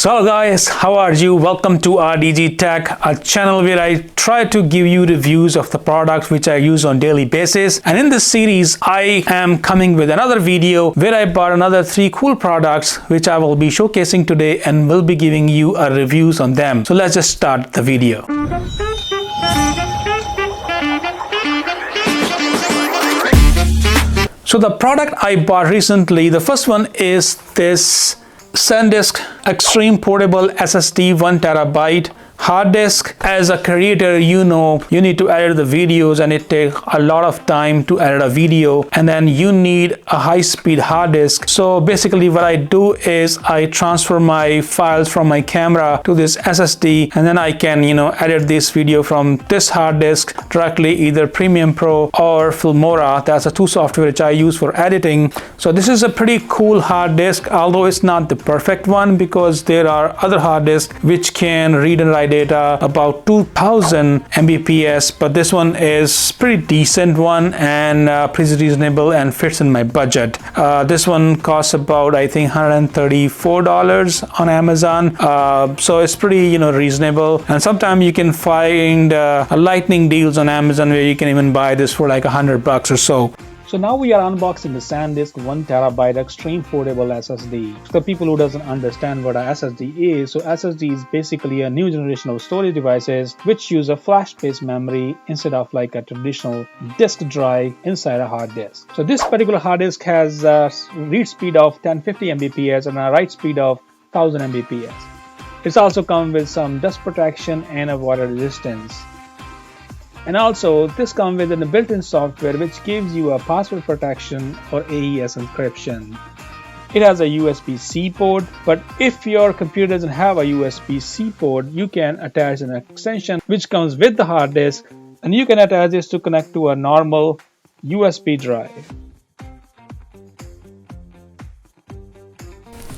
So guys, how are you? Welcome to RDG Tech, a channel where I try to give you reviews of the products which I use on daily basis. And in this series, I am coming with another video where I bought another 3 cool products which I will be showcasing today and will be giving you a reviews on them. So let's just start the video. So the product I bought recently, the first one is this SanDisk Extreme Portable SSD 1TB hard disk. As a creator, you need to edit the videos and it takes a lot of time to edit a video, and then you need a high-speed hard disk. So basically what I do is I transfer my files from my camera to this SSD, and then I can edit this video from this hard disk directly, either Premiere Pro or Filmora. That's the 2 software which I use for editing. So this is a pretty cool hard disk, although it's not the perfect one because there are other hard disks which can read and write data about 2000 Mbps, but this one is pretty decent one and pretty reasonable and fits in my budget. This one costs about, I think, $134 on Amazon, so it's pretty reasonable. And sometimes you can find lightning deals on Amazon where you can even buy this for like $100 or so. So now we are unboxing the SanDisk 1TB Extreme Portable SSD. For the people who doesn't understand what a SSD is, so SSD is basically a new generation of storage devices which use a flash-based memory instead of like a traditional disk drive inside a hard disk. So this particular hard disk has a read speed of 1050 Mbps and a write speed of 1000 Mbps. It's also come with some dust protection and a water resistance. And also, this comes with a built-in software which gives you a password protection or AES encryption. It has a USB-C port, but if your computer doesn't have a USB-C port, you can attach an extension which comes with the hard disk, and you can attach this to connect to a normal USB drive.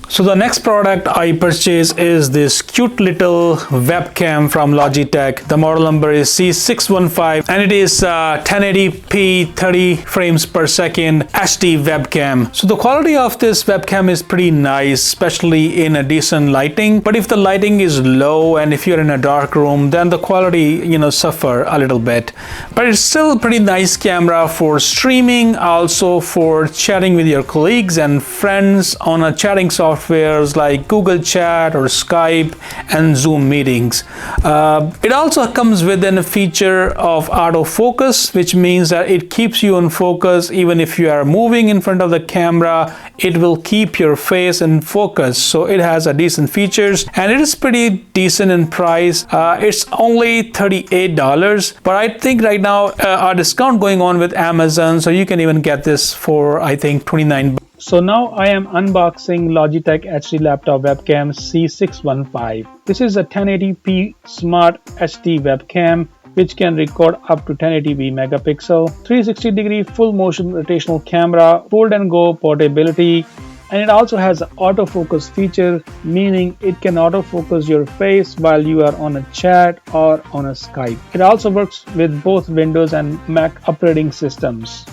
So the next product I purchased is this cute little webcam from Logitech. The model number is C615 and it is 1080p 30 frames per second HD webcam. So the quality of this webcam is pretty nice, especially in a decent lighting. But if the lighting is low and if you're in a dark room, then the quality suffer a little bit. But it's still a pretty nice camera for streaming, also for chatting with your colleagues and friends on a chatting software like Google Chat or Skype and Zoom meetings. It also comes with a feature of autofocus, which means that it keeps you in focus even if you are moving in front of the camera. It will keep your face in focus. So it has a decent features and it is pretty decent in price. It's only $38, but I think right now a discount going on with Amazon, so you can even get this for I think $29. So now I am unboxing Logitech HD laptop webcam C615. This is a 1080p smart HD webcam which can record up to 1080p megapixel, 360-degree full motion rotational camera, fold and go portability, and it also has an autofocus feature, meaning it can autofocus your face while you are on a chat or on a Skype. It also works with both Windows and Mac operating systems.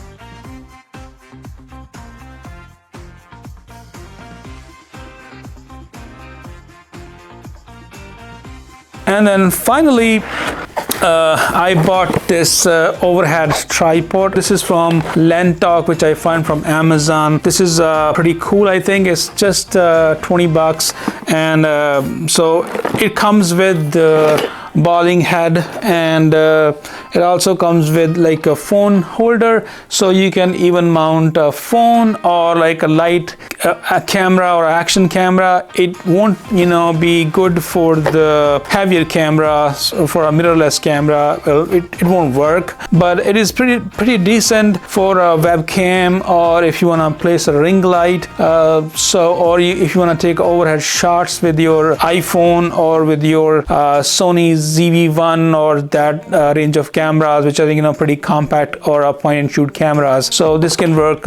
And then finally, I bought this overhead tripod. This is from LanTok, which I find from Amazon. This is pretty cool. I think it's just $20, and so it comes with the bowling head, and it also comes with like a phone holder, so you can even mount a phone or like a light a camera or action camera. It won't be good for the heavier cameras. For a mirrorless camera, it won't work, but it is pretty decent for a webcam, or if you want to place a ring light, if you want to take overhead shots with your iPhone or with your Sony ZV-1 or that range of cameras, which are pretty compact, or a point and shoot cameras. So this can work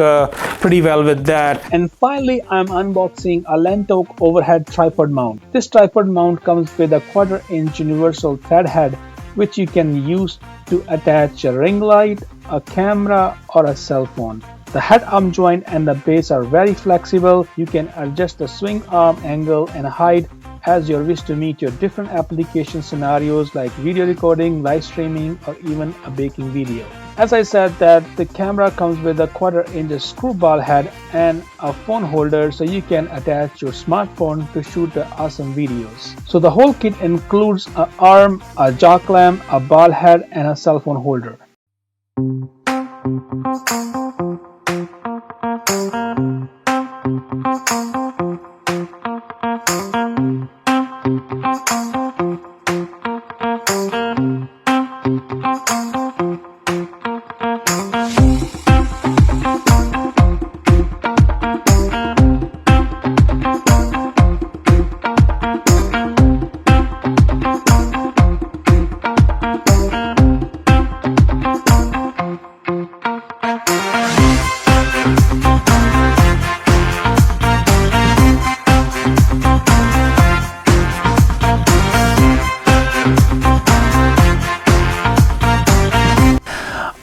pretty well with that. And finally, I'm unboxing a LanTok overhead tripod mount. This tripod mount comes with a 1/4-inch universal thread head, which you can use to attach a ring light, a camera, or a cell phone. The head arm joint and the base are very flexible. You can adjust the swing arm angle and height as your wish to meet your different application scenarios like video recording, live streaming, or even a baking video. As I said, that the camera comes with a 1/4-inch screwball head and a phone holder, so you can attach your smartphone to shoot the awesome videos. So the whole kit includes an arm, a jaw clamp, a ball head, and a cell phone holder.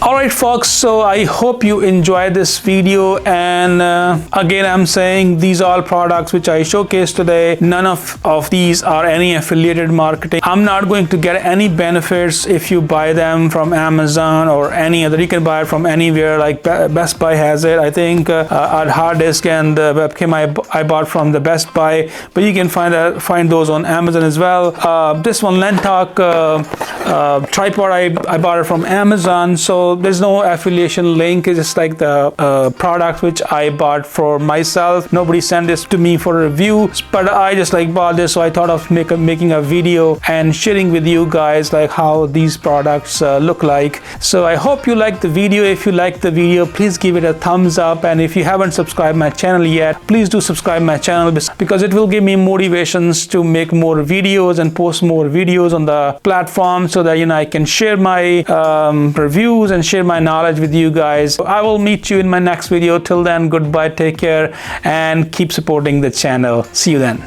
Alright folks, so I hope you enjoyed this video, and again I'm saying these are all products which I showcased today. None of these are any affiliated marketing. I'm not going to get any benefits if you buy them from Amazon or any other. You can buy it from anywhere, like Best Buy has it. I think our hard disk and the webcam I bought from the Best Buy, but you can find those on Amazon as well. This one, LanTok tripod, I bought it from Amazon, so there's no affiliation link. It's just like the product which I bought for myself. Nobody sent this to me for review, but I just like bought this, so I thought of making a video and sharing with you guys like how these products look like. So I hope you liked the video. If you liked the video, please give it a thumbs up, and if you haven't subscribed my channel yet, please do subscribe my channel, because it will give me motivations to make more videos and post more videos on the platform, so that I can share my reviews and share my knowledge with you guys. I will meet you in my next video. Till then, goodbye, take care, and keep supporting the channel. See you then.